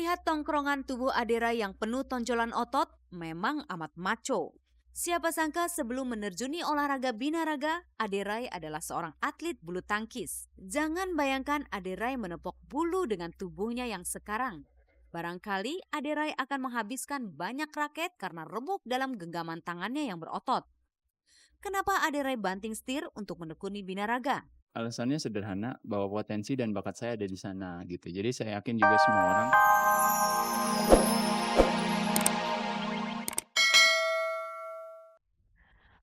Melihat tongkrongan tubuh Adera yang penuh tonjolan otot, memang amat macho. Siapa sangka sebelum menerjuni olahraga binaraga, Aderai adalah seorang atlet bulu tangkis. Jangan bayangkan Aderai menepok bulu dengan tubuhnya yang sekarang. Barangkali Aderai akan menghabiskan banyak raket karena remuk dalam genggaman tangannya yang berotot. Kenapa Aderai banting setir untuk menekuni binaraga? Alasannya sederhana, bahwa potensi dan bakat saya ada di sana gitu. Jadi saya yakin juga semua orang.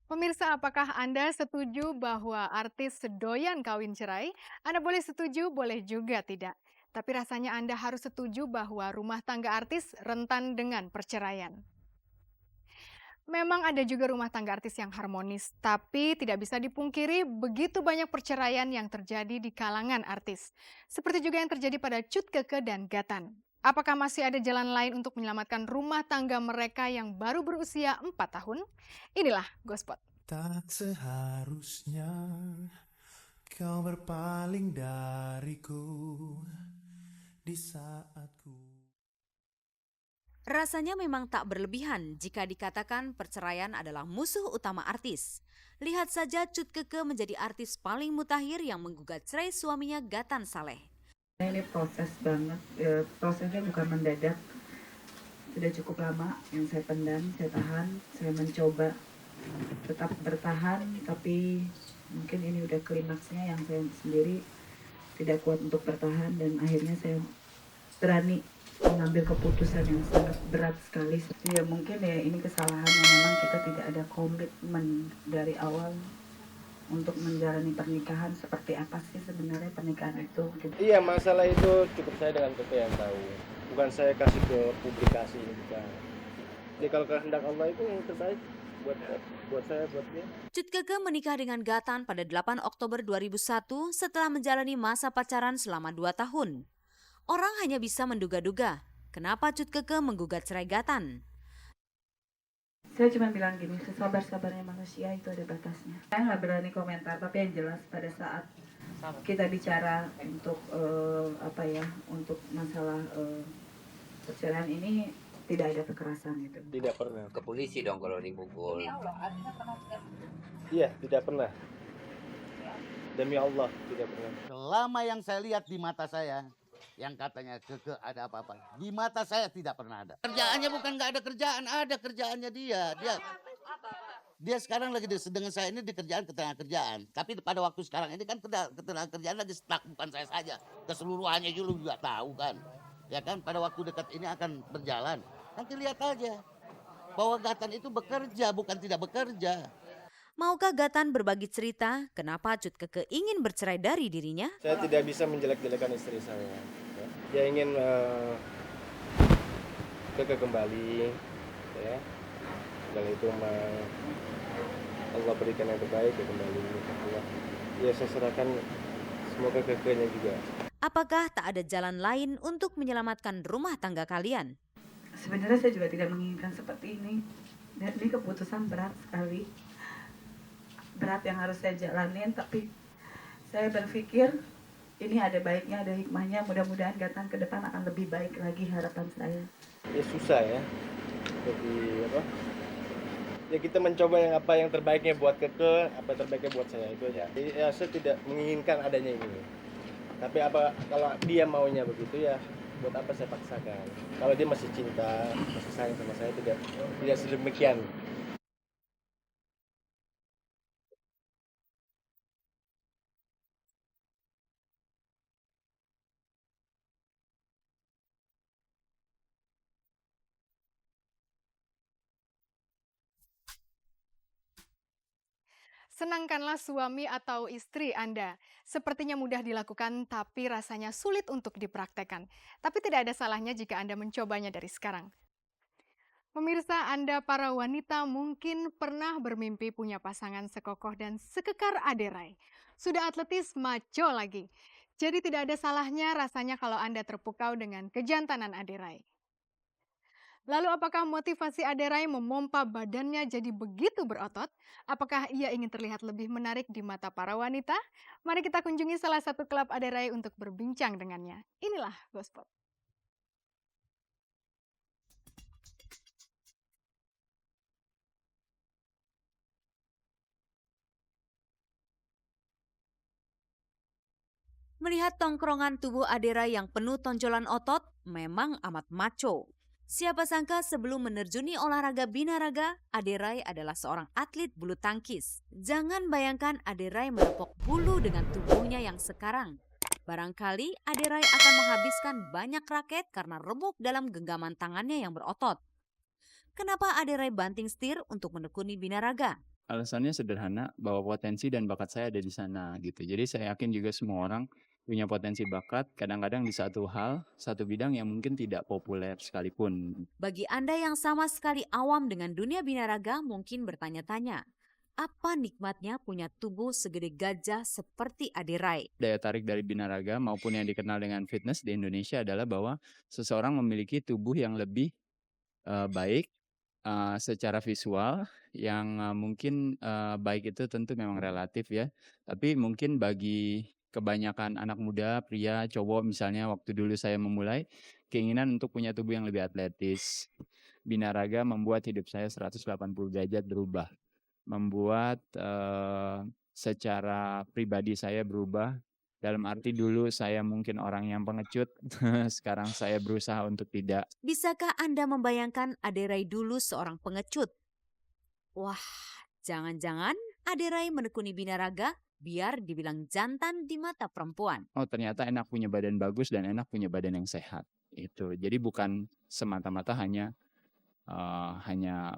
Pemirsa, apakah Anda setuju bahwa artis sedoyan kawin cerai? Anda boleh setuju, boleh juga tidak. Tapi rasanya Anda harus setuju bahwa rumah tangga artis rentan dengan perceraian. Memang ada juga rumah tangga artis yang harmonis, tapi tidak bisa dipungkiri begitu banyak perceraian yang terjadi di kalangan artis. Seperti juga yang terjadi pada Cut Keke dan Gatan. Apakah masih ada jalan lain untuk menyelamatkan rumah tangga mereka yang baru berusia 4 tahun? Inilah Gospot. Tak seharusnya kau berpaling dariku di saat ku. Rasanya memang tak berlebihan jika dikatakan perceraian adalah musuh utama artis. Lihat saja Cut Keke menjadi artis paling mutakhir yang menggugat cerai suaminya Gatan Saleh. Ini proses banget, prosesnya bukan mendadak. Sudah cukup lama yang saya pendam, saya tahan, saya mencoba tetap bertahan, tapi mungkin ini udah klimaksnya yang saya sendiri tidak kuat untuk bertahan dan akhirnya saya berani mengambil keputusan yang sangat berat sekali. Ya mungkin ya ini kesalahan yang memang kita tidak ada komitmen dari awal untuk menjalani pernikahan. Seperti apa sih sebenarnya pernikahan itu? Iya, masalah itu cukup saya dengan Keke yang tahu. Bukan saya kasih ke publikasi, bukan. Jadi kalau kehendak Allah itu yang terbaik buat saya, buat dia. Cut Keke menikah dengan Gatan pada 8 Oktober 2001 setelah menjalani masa pacaran selama 2 tahun. Orang hanya bisa menduga-duga, kenapa Cut Keke menggugat cerai Gatan? Saya cuma bilang gini, sesabar-sabarnya manusia itu ada batasnya. Saya nggak berani komentar, tapi yang jelas pada saat kita bicara untuk untuk masalah perceraian ini tidak ada kekerasan itu. Tidak pernah. Ke polisi dong kalau dipukul. Iya, tidak pernah. Demi Allah, tidak pernah. Selama yang saya lihat di mata saya, yang katanya Keke ada apa-apa, di mata saya tidak pernah ada. Kerjaannya bukan nggak ada kerjaan, ada kerjaannya dia. Dia sekarang lagi dengan saya ini di ketenaga kerjaan. Tapi pada waktu sekarang ini kan ketenaga kerjaan lagi stuck, bukan saya saja. Keseluruhannya juga tahu kan. Ya kan, pada waktu dekat ini akan berjalan. Nanti lihat aja bahwa Gatan itu bekerja, bukan tidak bekerja. Maukah Gatan berbagi cerita kenapa Cut Keke ingin bercerai dari dirinya? Saya tidak bisa menjelek-jelekan istri saya. Ya. Dia ingin Keke kembali, ya. Dan itu Allah berikan yang terbaik ya kembali. Allah. Ya saya serahkan semoga Kekenya juga. Apakah tak ada jalan lain untuk menyelamatkan rumah tangga kalian? Sebenarnya saya juga tidak menginginkan seperti ini. Dan ini keputusan berat sekali. Berat yang harus saya jalanin, tapi saya berpikir ini ada baiknya, ada hikmahnya. Mudah-mudahan Gatan ke depan akan lebih baik lagi, harapan saya. Ya susah ya. Jadi apa? Ya kita mencoba yang terbaiknya buat Keke, apa yang terbaiknya buat saya itu aja. Jadi, ya saya tidak menginginkan adanya ini. Tapi apa kalau dia maunya begitu ya buat apa saya paksakan. Kalau dia masih cinta, masih sayang sama saya tidak sedemikian. Senangkanlah suami atau istri Anda. Sepertinya mudah dilakukan, tapi rasanya sulit untuk dipraktekkan. Tapi tidak ada salahnya jika Anda mencobanya dari sekarang. Pemirsa, Anda para wanita mungkin pernah bermimpi punya pasangan sekokoh dan sekekar Aderai. Sudah atletis, maco lagi. Jadi tidak ada salahnya rasanya kalau Anda terpukau dengan kejantanan Aderai. Lalu apakah motivasi Aderai memompa badannya jadi begitu berotot? Apakah ia ingin terlihat lebih menarik di mata para wanita? Mari kita kunjungi salah satu klub Aderai untuk berbincang dengannya. Inilah Gospot. Melihat tongkrongan tubuh Adera yang penuh tonjolan otot, memang amat macho. Siapa sangka sebelum menerjuni olahraga binaraga, Aderai adalah seorang atlet bulu tangkis. Jangan bayangkan Aderai menepok bulu dengan tubuhnya yang sekarang. Barangkali Aderai akan menghabiskan banyak raket karena remuk dalam genggaman tangannya yang berotot. Kenapa Aderai banting setir untuk menekuni binaraga? Alasannya sederhana, bahwa potensi dan bakat saya ada di sana gitu. Jadi saya yakin juga semua orang punya potensi bakat, kadang-kadang di satu hal, satu bidang yang mungkin tidak populer sekalipun. Bagi Anda yang sama sekali awam dengan dunia binaraga mungkin bertanya-tanya, apa nikmatnya punya tubuh segede gajah seperti Aderai? Daya tarik dari binaraga maupun yang dikenal dengan fitness di Indonesia adalah bahwa seseorang memiliki tubuh yang lebih baik secara visual, yang mungkin baik itu tentu memang relatif ya. Tapi mungkin bagi kebanyakan anak muda, pria, cowok misalnya waktu dulu saya memulai, keinginan untuk punya tubuh yang lebih atletis. Binaraga membuat hidup saya 180 derajat berubah. Membuat secara pribadi saya berubah. Dalam arti dulu saya mungkin orang yang pengecut, sekarang saya berusaha untuk tidak. Bisakah Anda membayangkan Aderai dulu seorang pengecut? Wah, jangan-jangan Aderai menekuni binaraga biar dibilang jantan di mata perempuan. Oh, ternyata enak punya badan bagus dan enak punya badan yang sehat. Itu. Jadi bukan semata-mata hanya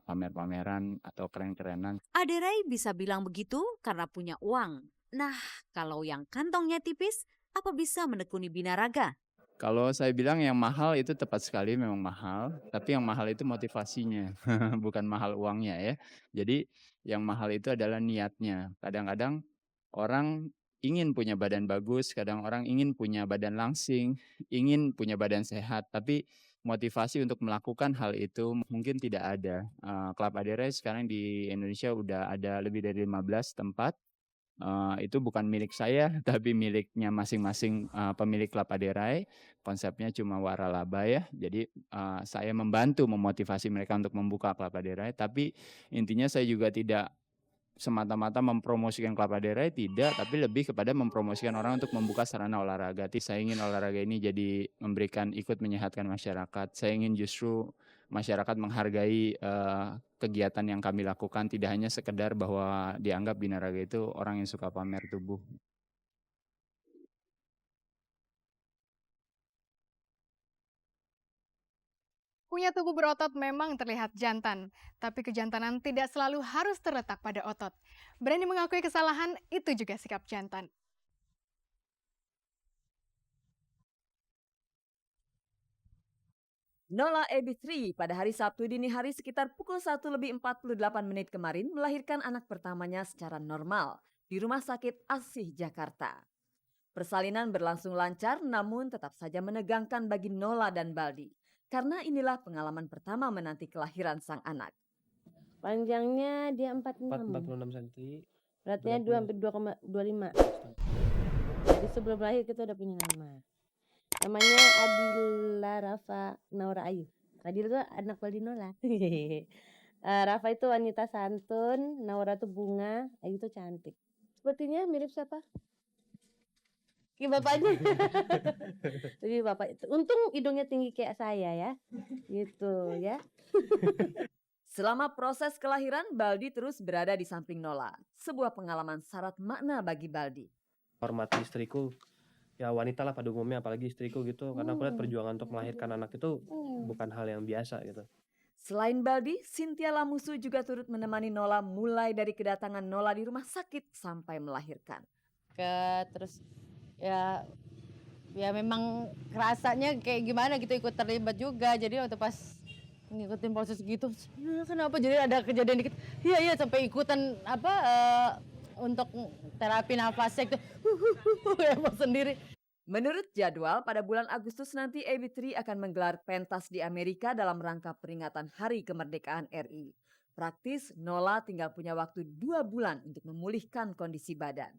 pamer-pameran atau keren-kerenan. Aderai bisa bilang begitu karena punya uang. Nah, kalau yang kantongnya tipis, apa bisa menekuni binaraga? Kalau saya bilang yang mahal itu tepat sekali, memang mahal. Tapi yang mahal itu motivasinya, bukan mahal uangnya ya. Jadi yang mahal itu adalah niatnya. Kadang-kadang orang ingin punya badan bagus, kadang orang ingin punya badan langsing, ingin punya badan sehat. Tapi motivasi untuk melakukan hal itu mungkin tidak ada. Klub Aderai sekarang di Indonesia udah ada lebih dari 15 tempat. Itu bukan milik saya, tapi miliknya masing-masing pemilik klub Aderai. Konsepnya cuma waralaba ya. Jadi saya membantu memotivasi mereka untuk membuka klub Aderai. Tapi intinya saya juga tidak semata-mata mempromosikan klub Aderai, tidak. Tapi lebih kepada mempromosikan orang untuk membuka sarana olahraga. Saya ingin olahraga ini jadi memberikan ikut menyehatkan masyarakat. Saya ingin justru masyarakat menghargai kegiatan yang kami lakukan, tidak hanya sekedar bahwa dianggap binaraga itu orang yang suka pamer tubuh. Punya tubuh berotot memang terlihat jantan, tapi kejantanan tidak selalu harus terletak pada otot. Berani mengakui kesalahan itu juga sikap jantan. Nola Ebi3 pada hari Sabtu dini hari sekitar pukul 1:48 kemarin melahirkan anak pertamanya secara normal di Rumah Sakit Asih Jakarta. Persalinan berlangsung lancar namun tetap saja menegangkan bagi Nola dan Baldi. Karena inilah pengalaman pertama menanti kelahiran sang anak. Panjangnya dia 46 cm. beratnya 2,25. Jadi sebelum lahir kita udah punya nama. Namanya Adila Rafa Naura Ayu. Adila itu anak Baldi Nola. Rafa itu wanita santun, Naura itu bunga, Ayu itu cantik. Sepertinya mirip siapa? Kayak bapaknya. Jadi bapak itu. Untung hidungnya tinggi kayak saya ya. Gitu ya. Selama proses kelahiran, Baldi terus berada di samping Nola. Sebuah pengalaman syarat makna bagi Baldi. Hormati istriku, ya wanita lah pada umumnya, apalagi istriku gitu. Karena aku lihat perjuangan untuk melahirkan anak itu bukan hal yang biasa gitu. Selain Baldi, Cynthia Lamusu juga turut menemani Nola mulai dari kedatangan Nola di rumah sakit sampai melahirkan. Terus ya memang rasanya kayak gimana gitu, ikut terlibat juga. Jadi waktu pas ngikutin proses gitu, kenapa jadi ada kejadian dikit, iya sampai ikutan untuk terapi nafasnya gitu, emosi sendiri. Menurut jadwal, pada bulan Agustus nanti Ebi3 akan menggelar pentas di Amerika dalam rangka peringatan Hari Kemerdekaan RI. Praktis, Nola tinggal punya waktu 2 bulan untuk memulihkan kondisi badan.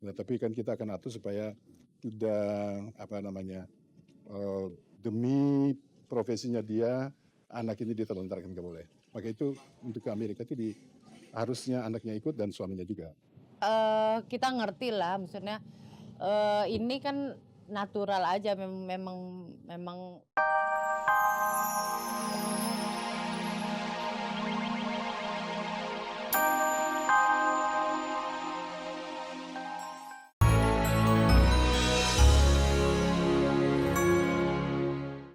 Nah, tapi kan kita akan atur supaya tidak demi profesinya dia, anak ini diterlantarkan nggak boleh. Maka itu untuk ke Amerika itu harusnya anaknya ikut dan suaminya juga. Kita ngerti lah, maksudnya Ini kan natural aja memang